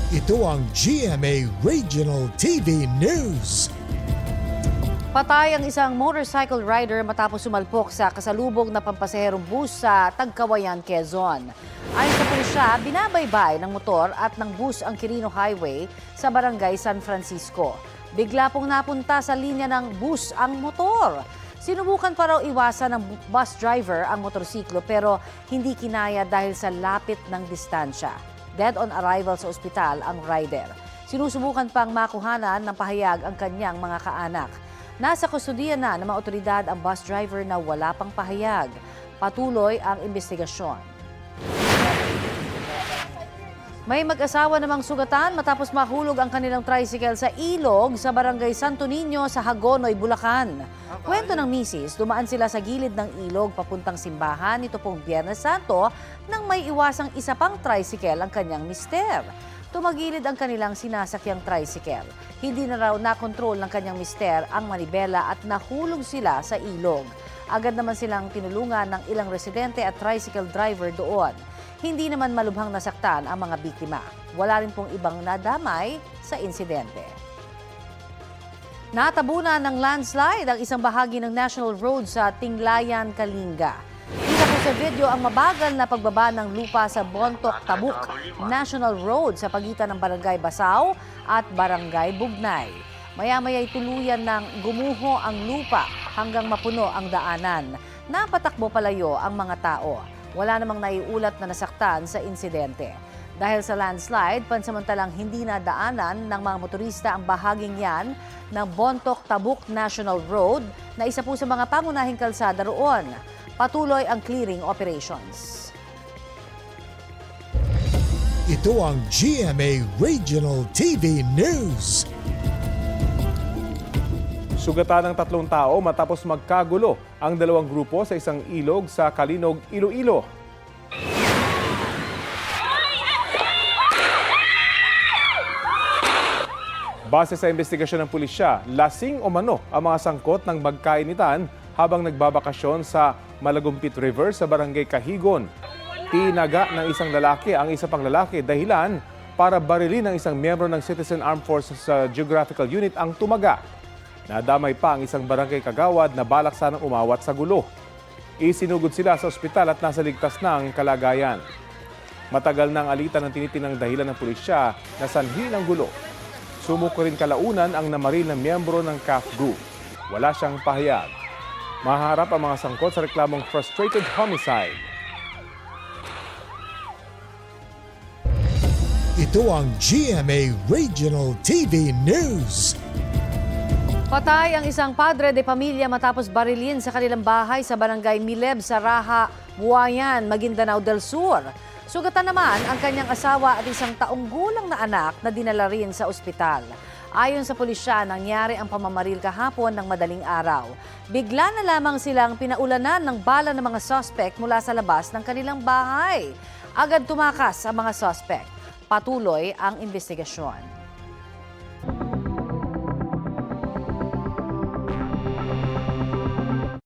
Ito ang GMA Regional TV News. Patay ang isang motorcycle rider matapos sumalpok sa kasalubong na pampasaherong bus sa Tagkawayan, Quezon. Ayon sa pulisya, binabaybay ng motor at ng bus ang Quirino Highway sa barangay San Francisco. Bigla pong napunta sa linya ng bus ang motor. Sinubukan pa raw iwasan ng bus driver ang motorsiklo pero hindi kinaya dahil sa lapit ng distansya. Dead on arrival sa ospital ang rider. Sinusubukan pang makuhanan ng pahayag ang kanyang mga kaanak. Nasa kustudiya na ng mga otoridad ang bus driver na wala pang pahayag. Patuloy ang investigasyon. May mag-asawa namang sugatan matapos mahulog ang kanilang tricycle sa ilog sa barangay Santo Niño sa Hagonoy, Bulacan. Kwento ng misis, dumaan sila sa gilid ng ilog papuntang simbahan nito pong Biyernes Santo nang may iwasang isa pang tricycle ang kanyang mister. Tumagilid ang kanilang sinasakyang tricycle. Hindi na raw nakontrol ng kanyang mister ang manibela at nahulog sila sa ilog. Agad naman silang tinulungan ng ilang residente at tricycle driver doon. Hindi naman malubhang nasaktan ang mga biktima. Wala rin pong ibang nadamay sa insidente. Natabunan ng landslide ang isang bahagi ng National Road sa Tinglayan, Kalinga. Kita po sa video ang mabagal na pagbaba ng lupa sa Bontoc Tabuk National Road sa pagitan ng Barangay Basaw at Barangay Bugnay. Maya-maya'y tuluyan ng gumuho ang lupa hanggang mapuno ang daanan. Napatakbo palayo ang mga tao. Wala namang naiulat na nasaktan sa insidente. Dahil sa landslide, pansamantalang hindi nadaanan ng mga motorista ang bahaging yan ng Bontoc Tabuk National Road na isa po sa mga pangunahing kalsada roon. Patuloy ang clearing operations. Ito ang GMA Regional TV News. Sugatan ng 3 tao matapos magkagulo ang 2 grupo sa isang ilog sa Kalinog, Iloilo. Base sa investigasyon ng pulisya, lasing o mano ang mga sangkot ng magkainitan habang nagbabakasyon sa Malagumpit River sa Barangay Cahigon. Tinaga ng isang lalaki ang isa pang lalaki dahilan para barilin ng isang miyembro ng Citizen Armed Forces sa Geographical Unit ang tumaga. Nadamay pa ang isang barangay kagawad na balak sanang umawat sa gulo. Isinugod sila sa ospital at nasa ligtas na ang kalagayan. Matagal nang alitan ang tinitinang dahilan ng pulisya na sanhi ng gulo. Sumuko rin kalaunan ang namaril ng miyembro ng CAF Group. Wala siyang pahayag. Maharap ang mga sangkot sa reklamong frustrated homicide. Ito ang GMA Regional TV News. Patay ang isang padre de pamilya matapos barilin sa kanilang bahay sa barangay Mileb sa Raha, Buayan, Maguindanao del Sur. Sugatan naman ang kanyang asawa at isang taong gulang na anak na dinala rin sa ospital. Ayon sa pulisya, nangyari ang pamamaril kahapon ng madaling araw. Bigla na lamang silang pinaulanan ng bala ng mga suspect mula sa labas ng kanilang bahay. Agad tumakas ang mga suspect. Patuloy ang investigasyon.